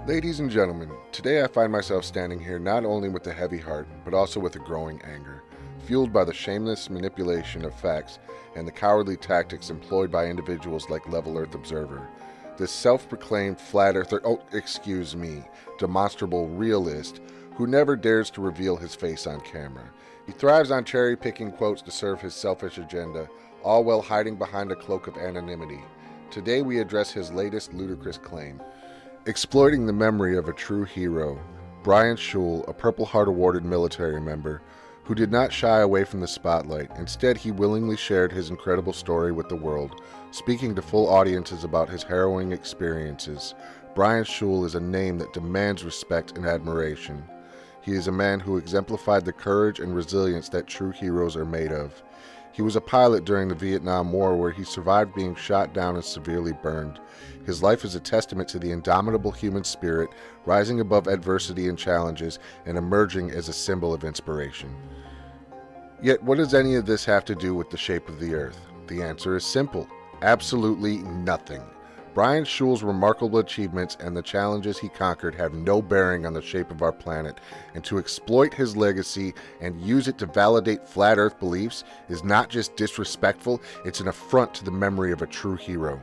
Ladies and gentlemen, today I find myself standing here not only with a heavy heart, but also with a growing anger, fueled by the shameless manipulation of facts and the cowardly tactics employed by individuals like Level Earth Observer. This self-proclaimed flat earther, demonstrable realist, who never dares to reveal his face on camera. He thrives on cherry-picking quotes to serve his selfish agenda, all while hiding behind a cloak of anonymity. Today we address his latest ludicrous claim. Exploiting the memory of a true hero, Brian Schul, a Purple Heart awarded military member, who did not shy away from the spotlight. Instead, he willingly shared his incredible story with the world, speaking to full audiences about his harrowing experiences. Brian Schul is a name that demands respect and admiration. He is a man who exemplified the courage and resilience that true heroes are made of. He was a pilot during the Vietnam War, where he survived being shot down and severely burned. His life is a testament to the indomitable human spirit, rising above adversity and challenges, and emerging as a symbol of inspiration. Yet, what does any of this have to do with the shape of the Earth? The answer is simple: absolutely nothing. Brian Schul's remarkable achievements and the challenges he conquered have no bearing on the shape of our planet, and to exploit his legacy and use it to validate flat Earth beliefs is not just disrespectful, it's an affront to the memory of a true hero.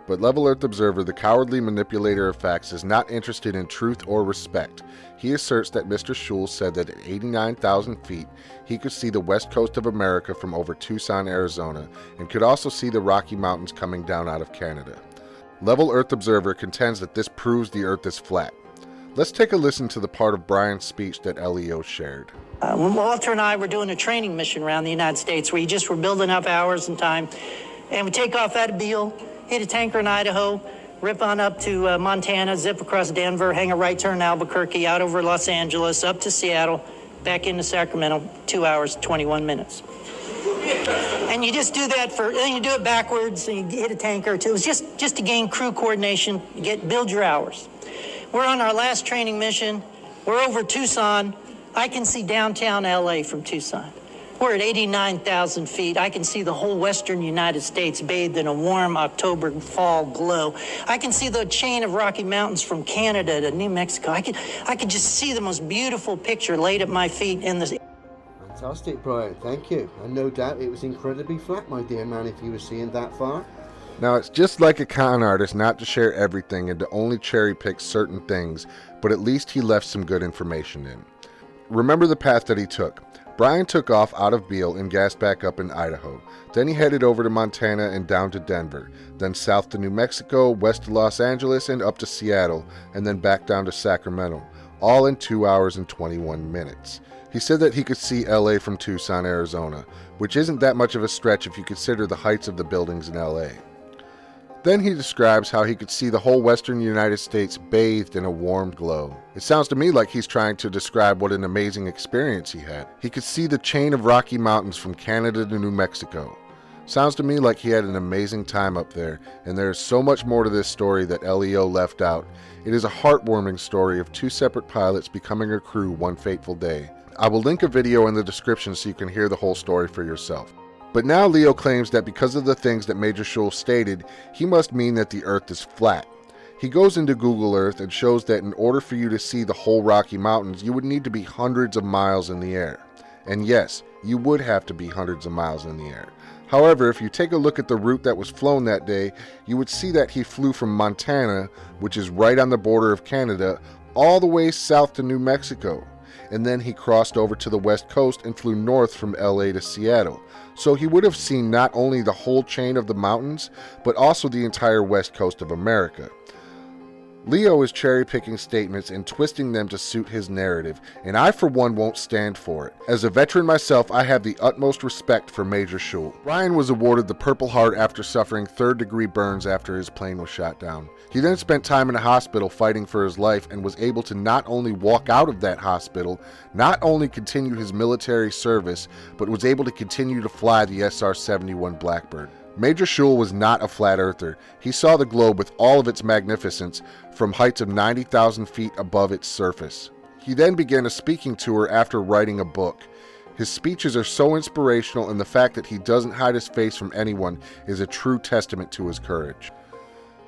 But Level Earth Observer, the cowardly manipulator of facts, is not interested in truth or respect. He asserts that Mr. Schul said that at 89,000 feet, he could see the west coast of America from over Tucson, Arizona, and could also see the Rocky Mountains coming down out of Canada. Level Earth Observer contends that this proves the Earth is flat. Let's take a listen to the part of Brian's speech that LEO shared. Walter and I were doing a training mission around the United States where you just were building up hours and time. And we take off out of Beale, hit a tanker in Idaho, rip on up to Montana, zip across Denver, hang a right turn in Albuquerque, out over Los Angeles, up to Seattle, back into Sacramento, 2 hours, 21 minutes. And you just do that then you do it backwards, and you hit a tanker or two. It was just to gain crew coordination, build your hours. We're on our last training mission. We're over Tucson. I can see downtown LA from Tucson. We're at 89,000 feet. I can see the whole western United States bathed in a warm October fall glow. I can see the chain of Rocky Mountains from Canada to New Mexico. I could just see the most beautiful picture laid at my feet in the... Fantastic, Brian, thank you. And no doubt it was incredibly flat, my dear man, if you were seeing that far. Now, it's just like a con artist not to share everything and to only cherry pick certain things, but at least he left some good information in. Remember the path that he took. Brian took off out of Beale and gassed back up in Idaho. Then he headed over to Montana and down to Denver, then south to New Mexico, west to Los Angeles, and up to Seattle, and then back down to Sacramento, all in 2 hours and 21 minutes. He said that he could see LA from Tucson, Arizona, which isn't that much of a stretch if you consider the heights of the buildings in LA. Then he describes how he could see the whole western United States bathed in a warm glow. It sounds to me like he's trying to describe what an amazing experience he had. He could see the chain of Rocky Mountains from Canada to New Mexico. Sounds to me like he had an amazing time up there, and there is so much more to this story that LEO left out. It is a heartwarming story of two separate pilots becoming a crew one fateful day. I will link a video in the description so you can hear the whole story for yourself. But now Leo claims that because of the things that Major Schul stated, he must mean that the Earth is flat. He goes into Google Earth and shows that in order for you to see the whole Rocky Mountains, you would need to be hundreds of miles in the air. And yes, you would have to be hundreds of miles in the air. However, if you take a look at the route that was flown that day, you would see that he flew from Montana, which is right on the border of Canada, all the way south to New Mexico. And then he crossed over to the west coast and flew north from LA to Seattle. So he would have seen not only the whole chain of the mountains, but also the entire west coast of America. Leo is cherry-picking statements and twisting them to suit his narrative, and I for one won't stand for it. As a veteran myself, I have the utmost respect for Major Schul. Brian was awarded the Purple Heart after suffering third-degree burns after his plane was shot down. He then spent time in a hospital fighting for his life and was able to not only walk out of that hospital, not only continue his military service, but was able to continue to fly the SR-71 Blackbird. Major Schul was not a flat earther. He saw the globe with all of its magnificence from heights of 90,000 feet above its surface. He then began a speaking tour after writing a book. His speeches are so inspirational, and the fact that he doesn't hide his face from anyone is a true testament to his courage.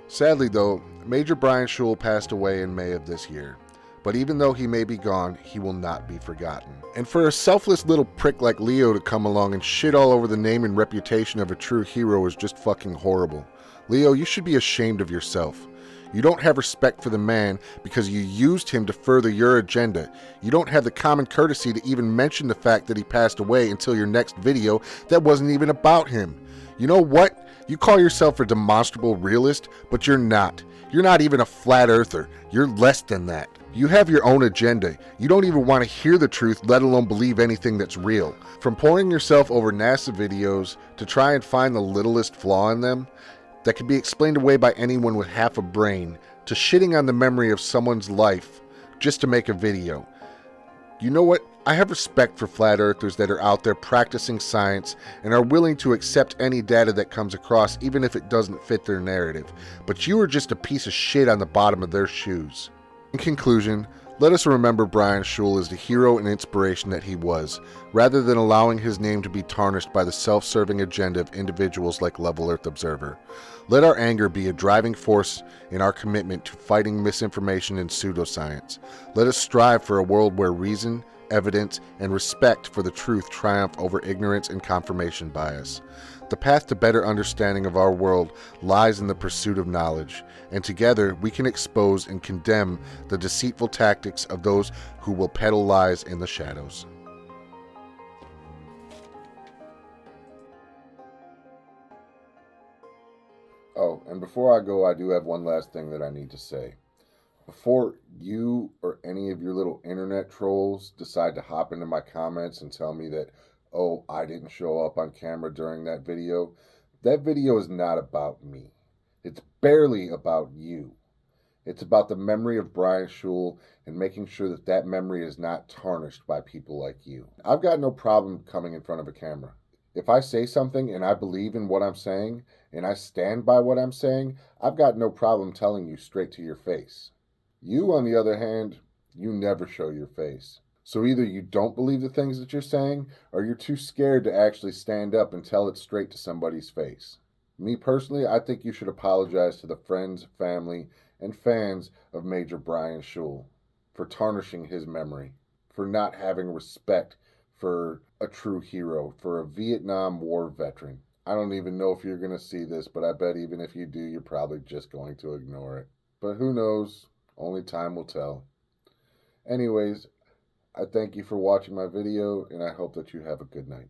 Sadly though, Major Brian Schul passed away in May of this year. But even though he may be gone, he will not be forgotten. And for a selfless little prick like Leo to come along and shit all over the name and reputation of a true hero is just fucking horrible. Leo, you should be ashamed of yourself. You don't have respect for the man because you used him to further your agenda. You don't have the common courtesy to even mention the fact that he passed away until your next video that wasn't even about him. You know what? You call yourself a demonstrable realist, but you're not. You're not even a flat earther. You're less than that. You have your own agenda. You don't even want to hear the truth, let alone believe anything that's real. From pouring yourself over NASA videos to try and find the littlest flaw in them that can be explained away by anyone with half a brain, to shitting on the memory of someone's life just to make a video. You know what? I have respect for flat earthers that are out there practicing science and are willing to accept any data that comes across even if it doesn't fit their narrative. But you are just a piece of shit on the bottom of their shoes. In conclusion, let us remember Brian Schul as the hero and inspiration that he was, rather than allowing his name to be tarnished by the self-serving agenda of individuals like Level Earth Observer. Let our anger be a driving force in our commitment to fighting misinformation and pseudoscience. Let us strive for a world where reason, evidence, and respect for the truth triumph over ignorance and confirmation bias. The path to better understanding of our world lies in the pursuit of knowledge, and together we can expose and condemn the deceitful tactics of those who will peddle lies in the shadows. Oh, and before I go, I do have one last thing that I need to say. Before you or any of your little internet trolls decide to hop into my comments and tell me that, oh, I didn't show up on camera during that video is not about me. It's barely about you. It's about the memory of Brian Schul and making sure that that memory is not tarnished by people like you. I've got no problem coming in front of a camera. If I say something and I believe in what I'm saying and I stand by what I'm saying, I've got no problem telling you straight to your face. You, on the other hand, you never show your face. So either you don't believe the things that you're saying, or you're too scared to actually stand up and tell it straight to somebody's face. Me personally, I think you should apologize to the friends, family, and fans of Major Brian Schul for tarnishing his memory, for not having respect for a true hero, for a Vietnam War veteran. I don't even know if you're going to see this, but I bet even if you do, you're probably just going to ignore it. But who knows? Only time will tell. Anyways, I thank you for watching my video, and I hope that you have a good night.